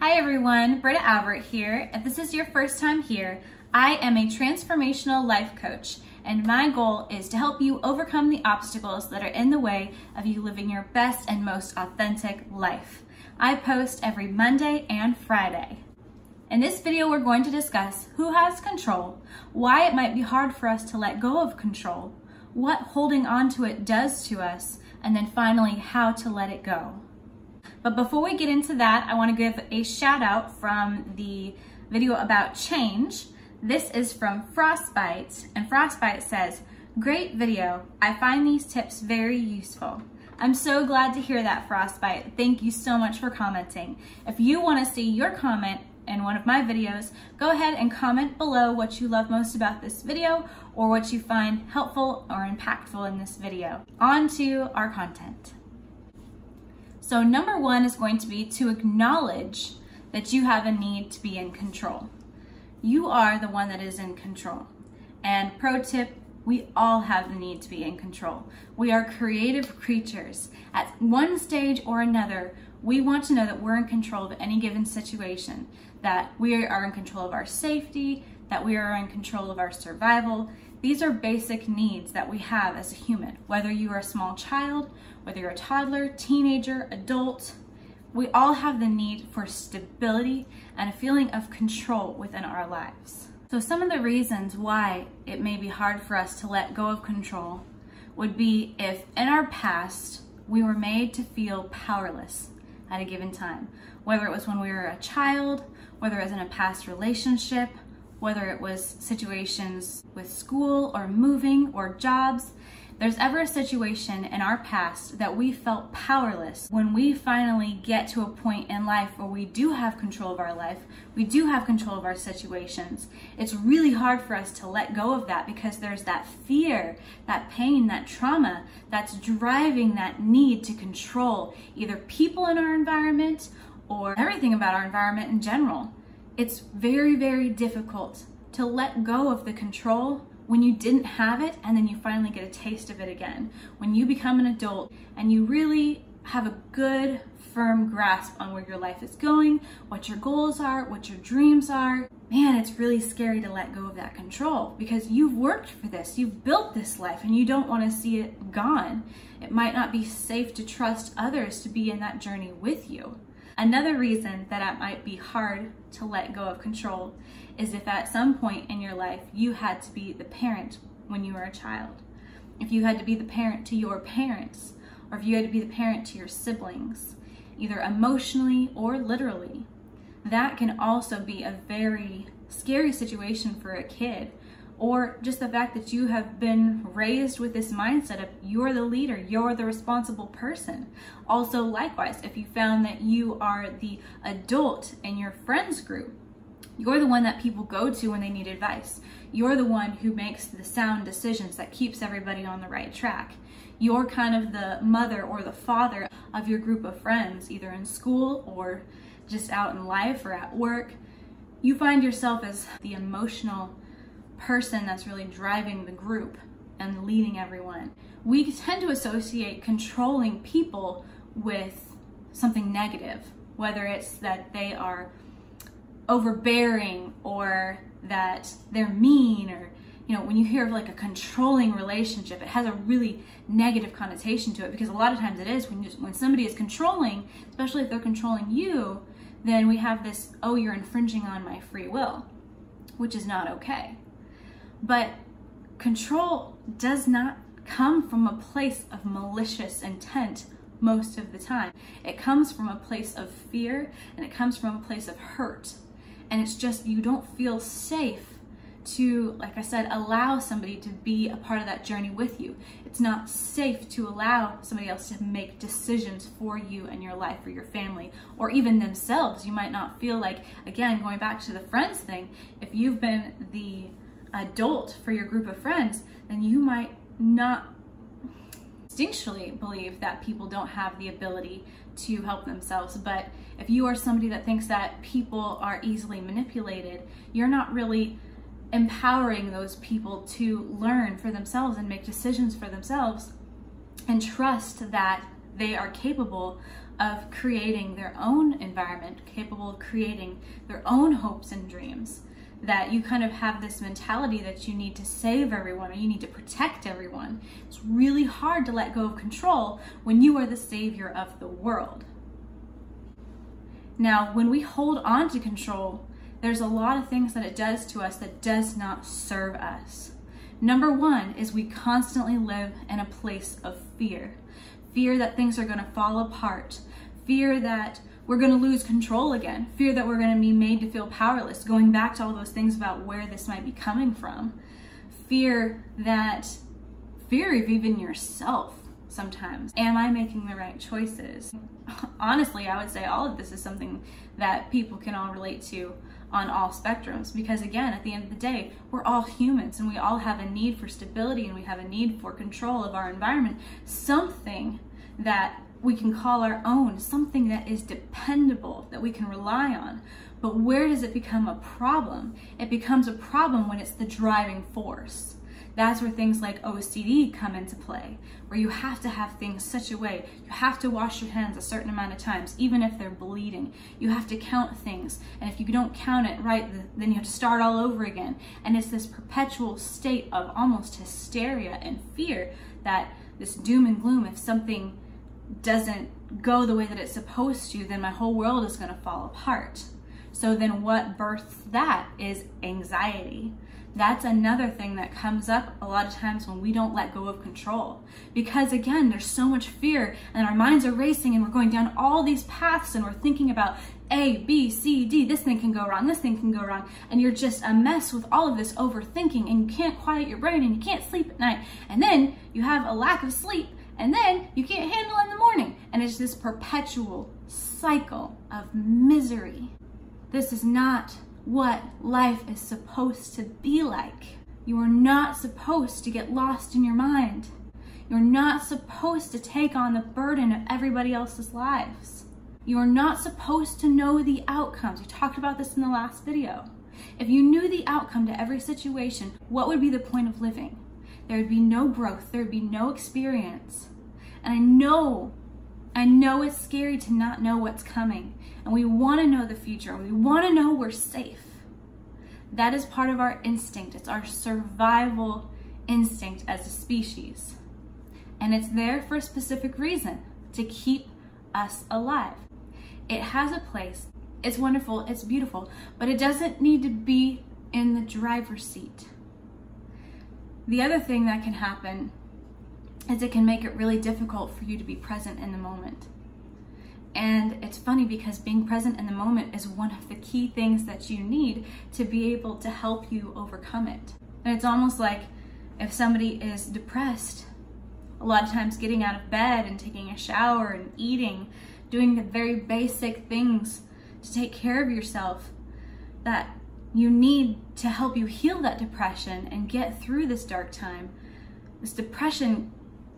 Hi everyone, Britta Albert here. If this is your first time here, I am a transformational life coach, and my goal is to help you overcome the obstacles that are in the way of you living your best and most authentic life. I post every Monday and Friday. In this video, we're going to discuss who has control, why it might be hard for us to let go of control, what holding on to it does to us, and then finally, how to let it go. But before we get into that, I want to give a shout out from the video about change. This is from Frostbite, and Frostbite says, "Great video. I find these tips very useful." I'm so glad to hear that, Frostbite. Thank you so much for commenting. If you want to see your comment in one of my videos, go ahead and comment below what you love most about this video or what you find helpful or impactful in this video. On to our content. So number one is going to be to acknowledge that you have a need to be in control. You are the one that is in control. And pro tip, we all have the need to be in control. We are creative creatures. At one stage or another, we want to know that we're in control of any given situation, that we are in control of our safety, that we are in control of our survival. These are basic needs that we have as a human. Whether you are a small child, whether you're a toddler, teenager, adult, we all have the need for stability and a feeling of control within our lives. So some of the reasons why it may be hard for us to let go of control would be if in our past we were made to feel powerless at a given time, whether it was when we were a child, whether it was in a past relationship, whether it was situations with school or moving or jobs. There's ever a situation in our past that we felt powerless. When we finally get to a point in life where we do have control of our life, we do have control of our situations, it's really hard for us to let go of that because there's that fear, that pain, that trauma that's driving that need to control either people in our environment or everything about our environment in general. It's very, very difficult to let go of the control when you didn't have it and then you finally get a taste of it again. When you become an adult and you really have a good, firm grasp on where your life is going, what your goals are, what your dreams are, man, it's really scary to let go of that control because you've worked for this, you've built this life and you don't want to see it gone. It might not be safe to trust others to be in that journey with you. Another reason that it might be hard to let go of control is if at some point in your life you had to be the parent when you were a child. If you had to be the parent to your parents, or if you had to be the parent to your siblings, either emotionally or literally, that can also be a very scary situation for a kid. Or just the fact that you have been raised with this mindset of you're the leader, you're the responsible person. Also, likewise, if you found that you are the adult in your friends group, you're the one that people go to when they need advice. You're the one who makes the sound decisions that keeps everybody on the right track. You're kind of the mother or the father of your group of friends, either in school or just out in life or at work. You find yourself as the emotional person that's really driving the group and leading everyone. We tend to associate controlling people with something negative, whether it's that they are overbearing or that they're mean, or when you hear of like a controlling relationship, it has a really negative connotation to it because a lot of times it is. When somebody is controlling, especially if they're controlling you, then we have this, oh, you're infringing on my free will, which is not okay. But control does not come from a place of malicious intent most of the time. It comes from a place of fear and it comes from a place of hurt. And it's just you don't feel safe to, like I said, allow somebody to be a part of that journey with you. It's not safe to allow somebody else to make decisions for you and your life or your family or even themselves. You might not feel like, again, going back to the friends thing, if you've been the adult for your group of friends, then you might not instinctually believe that people don't have the ability to help themselves. But if you are somebody that thinks that people are easily manipulated, you're not really empowering those people to learn for themselves and make decisions for themselves and trust that they are capable of creating their own environment, capable of creating their own hopes and dreams. That you kind of have this mentality that you need to save everyone or you need to protect everyone. It's really hard to let go of control when you are the savior of the world. Now, when we hold on to control, there's a lot of things that it does to us that does not serve us. Number one is we constantly live in a place of fear. Fear that things are going to fall apart. Fear that we're going to lose control again. Fear that we're going to be made to feel powerless. Going back to all those things about where this might be coming from. Fear of even yourself sometimes. Am I making the right choices? Honestly, I would say all of this is something that people can all relate to on all spectrums, because again, at the end of the day, we're all humans and we all have a need for stability and we have a need for control of our environment. Something that we can call our own, something that is dependable, that we can rely on. But where does it become a problem? It becomes a problem when it's the driving force. That's where things like OCD come into play, where you have to have things such a way. You have to wash your hands a certain amount of times, even if they're bleeding. You have to count things, and if you don't count it right, then you have to start all over again. And it's this perpetual state of almost hysteria and fear, that this doom and gloom, if something doesn't go the way that it's supposed to, then my whole world is going to fall apart. So then what births that is anxiety. That's another thing that comes up a lot of times when we don't let go of control. Because again, there's so much fear and our minds are racing and we're going down all these paths and we're thinking about A, B, C, D, this thing can go wrong, this thing can go wrong. And you're just a mess with all of this overthinking and you can't quiet your brain and you can't sleep at night. And then you have a lack of sleep and then you can't handle it in the morning. And it's this perpetual cycle of misery. This is not what life is supposed to be like. You are not supposed to get lost in your mind. You're not supposed to take on the burden of everybody else's lives. You are not supposed to know the outcomes. We talked about this in the last video. If you knew the outcome to every situation, what would be the point of living? There would be no growth, there would be no experience. And I know it's scary to not know what's coming. And we want to know the future. We want to know we're safe. That is part of our instinct. It's our survival instinct as a species. And it's there for a specific reason, to keep us alive. It has a place. It's wonderful. It's beautiful. But it doesn't need to be in the driver's seat. The other thing that can happen is it can make it really difficult for you to be present in the moment. And it's funny because being present in the moment is one of the key things that you need to be able to help you overcome it. And it's almost like if somebody is depressed, a lot of times getting out of bed and taking a shower and eating, doing the very basic things to take care of yourself that you need to help you heal that depression and get through this dark time. This depression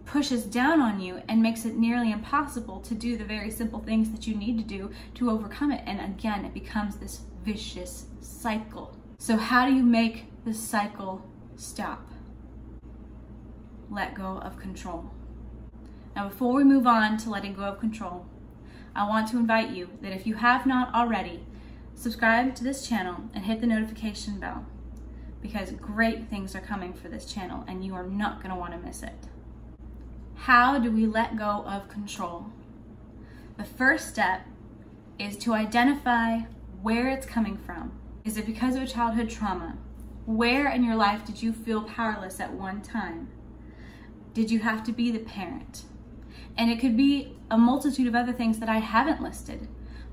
pushes down on you and makes it nearly impossible to do the very simple things that you need to do to overcome it. And again, it becomes this vicious cycle. So how do you make the cycle stop? Let go of control. Now, before we move on to letting go of control, I want to invite you that if you have not already, subscribe to this channel and hit the notification bell, because great things are coming for this channel and you are not going to want to miss it. How do we let go of control? The first step is to identify where it's coming from. Is it because of a childhood trauma? Where in your life did you feel powerless at one time? Did you have to be the parent? And it could be a multitude of other things that I haven't listed,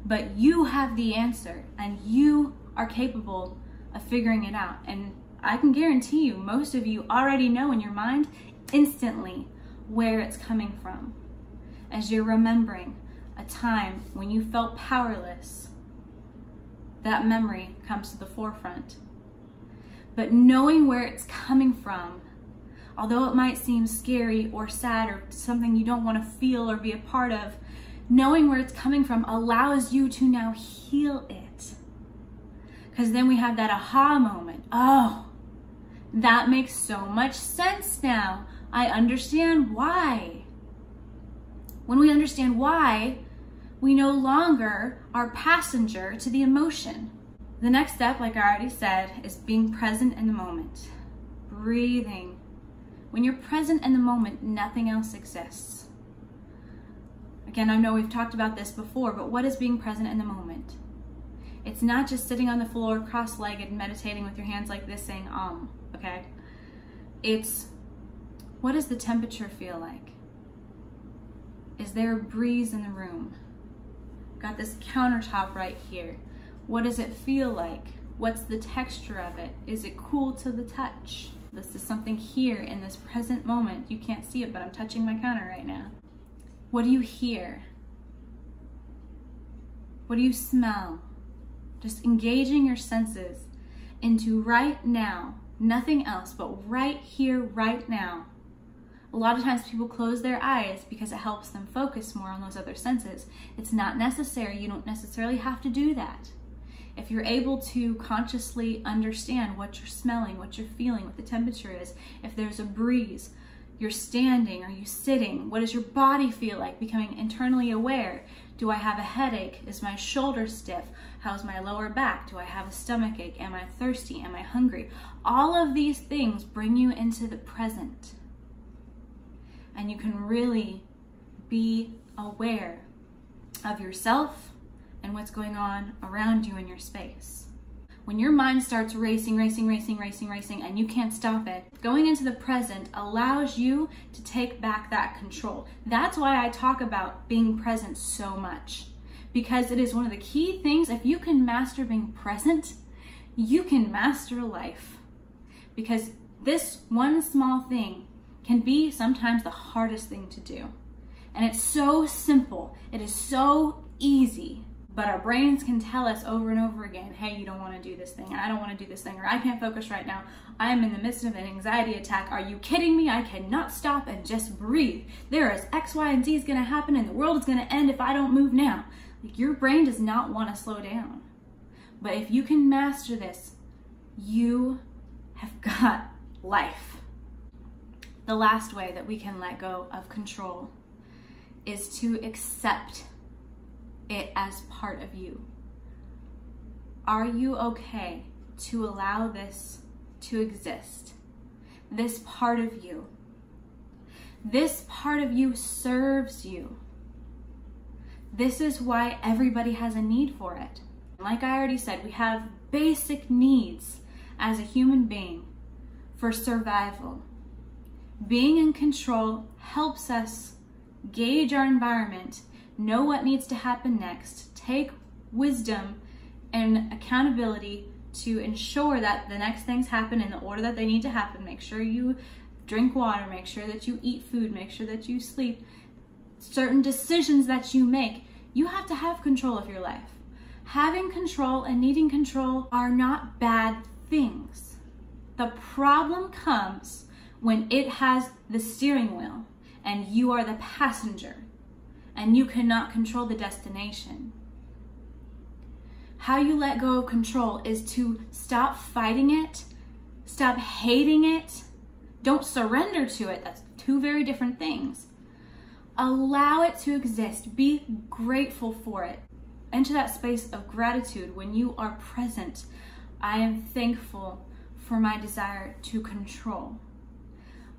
but you have the answer and you are capable of figuring it out. And I can guarantee you, most of you already know in your mind instantly where it's coming from. As you're remembering a time when you felt powerless, that memory comes to the forefront. But knowing where it's coming from, although it might seem scary or sad or something you don't want to feel or be a part of, knowing where it's coming from allows you to now heal it. Because then we have that aha moment. Oh, that makes so much sense now. I understand why. When we understand why, we no longer are passenger to the emotion. The next step, like I already said, is being present in the moment. Breathing. When you're present in the moment, nothing else exists. Again, I know we've talked about this before, but what is being present in the moment? It's not just sitting on the floor cross-legged and meditating with your hands like this saying okay? It's, what does the temperature feel like? Is there a breeze in the room? Got this countertop right here. What does it feel like? What's the texture of it? Is it cool to the touch? This is something here in this present moment. You can't see it, but I'm touching my counter right now. What do you hear? What do you smell? Just engaging your senses into right now, nothing else but right here, right now. A lot of times people close their eyes because it helps them focus more on those other senses. It's not necessary. You don't necessarily have to do that. If you're able to consciously understand what you're smelling, what you're feeling, what the temperature is, if there's a breeze, you're standing, are you sitting? What does your body feel like? Becoming internally aware. Do I have a headache? Is my shoulder stiff? How's my lower back? Do I have a stomach ache? Am I thirsty? Am I hungry? All of these things bring you into the present. And you can really be aware of yourself and what's going on around you in your space. When your mind starts racing, and you can't stop it, going into the present allows you to take back that control. That's why I talk about being present so much, because it is one of the key things. If you can master being present, you can master life. Because this one small thing can be sometimes the hardest thing to do. And it's so simple, it is so easy. But our brains can tell us over and over again, hey, you don't want to do this thing, and I don't want to do this thing, or I can't focus right now. I am in the midst of an anxiety attack. Are you kidding me? I cannot stop and just breathe. There is X, Y, and Z is going to happen, and the world is going to end if I don't move now. Like, your brain does not want to slow down. But if you can master this, you have got life. The last way that we can let go of control is to accept it as part of you. Are you okay to allow this to exist? This part of you. This part of you serves you. This is why everybody has a need for it. Like I already said, we have basic needs as a human being for survival. Being in control helps us gauge our environment, know what needs to happen next, take wisdom and accountability to ensure that the next things happen in the order that they need to happen. Make sure you drink water, make sure that you eat food, make sure that you sleep. Certain decisions that you make, you have to have control of your life. Having control and needing control are not bad things. The problem comes when it has the steering wheel and you are the passenger, and you cannot control the destination. How you let go of control is to stop fighting it, stop hating it, don't surrender to it. That's two very different things. Allow it to exist, be grateful for it. Enter that space of gratitude when you are present. I am thankful for my desire to control.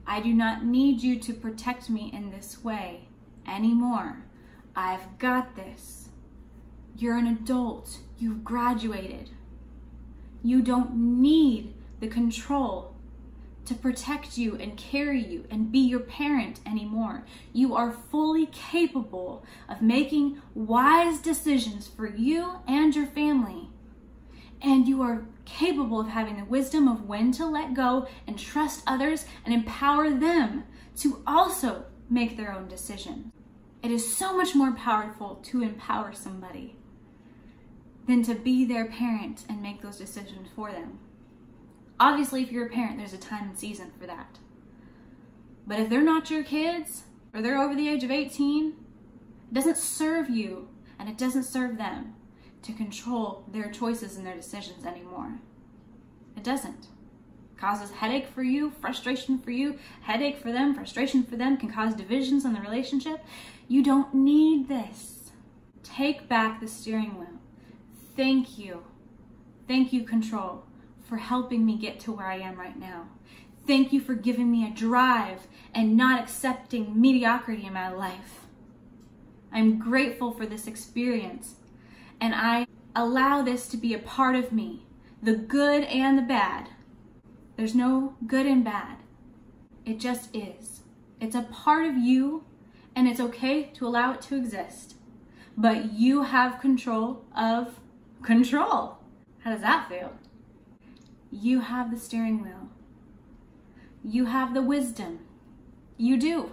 I do not need you to protect me in this way anymore. I've got this. You're an adult. You've graduated. You don't need the control to protect you and carry you and be your parent anymore. You are fully capable of making wise decisions for you and your family. And you are capable of having the wisdom of when to let go and trust others and empower them to also make their own decisions. It is so much more powerful to empower somebody than to be their parent and make those decisions for them. Obviously, if you're a parent, there's a time and season for that. But if they're not your kids, or they're over the age of 18, it doesn't serve you and it doesn't serve them to control their choices and their decisions anymore. It doesn't. It causes headache for you, frustration for you, headache for them, frustration for them, can cause divisions in the relationship. You don't need this. Take back the steering wheel. Thank you. Thank you, control, for helping me get to where I am right now. Thank you for giving me a drive and not accepting mediocrity in my life. I'm grateful for this experience, and I allow this to be a part of me, the good and the bad. There's no good and bad. It just is. It's a part of you, and it's okay to allow it to exist. But you have control of control. How does that feel? You have the steering wheel. You have the wisdom. You do.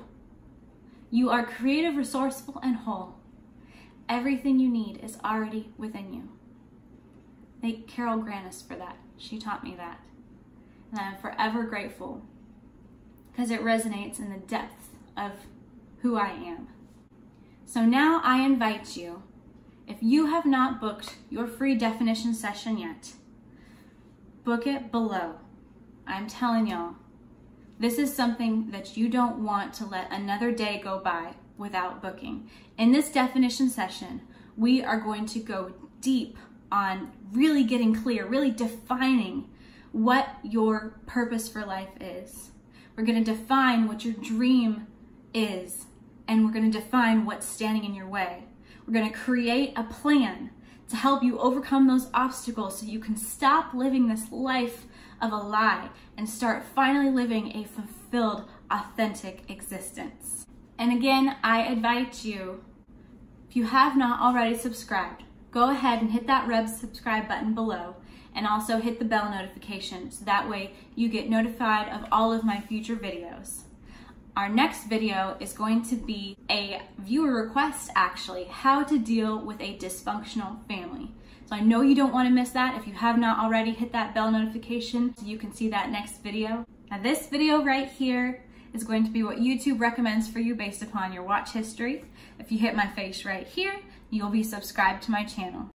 You are creative, resourceful, and whole. Everything you need is already within you. Thank Carol Granis for that. She taught me that. And I'm forever grateful because it resonates in the depth of who I am. So now I invite you, if you have not booked your free definition session yet, book it below. I'm telling y'all, this is something that you don't want to let another day go by without booking. In this definition session, we are going to go deep on really getting clear, really defining what your purpose for life is. We're going to define what your dream is, and we're going to define what's standing in your way. We're going to create a plan to help you overcome those obstacles so you can stop living this life of a lie and start finally living a fulfilled, authentic existence. And again, I invite you, if you have not already subscribed, go ahead and hit that red subscribe button below, and also hit the bell notification so that way you get notified of all of my future videos. Our next video is going to be a viewer request, actually, how to deal with a dysfunctional family. So I know you don't want to miss that. If you have not already, hit that bell notification so you can see that next video. Now this video right here is going to be what YouTube recommends for you based upon your watch history. If you hit my face right here, you'll be subscribed to my channel.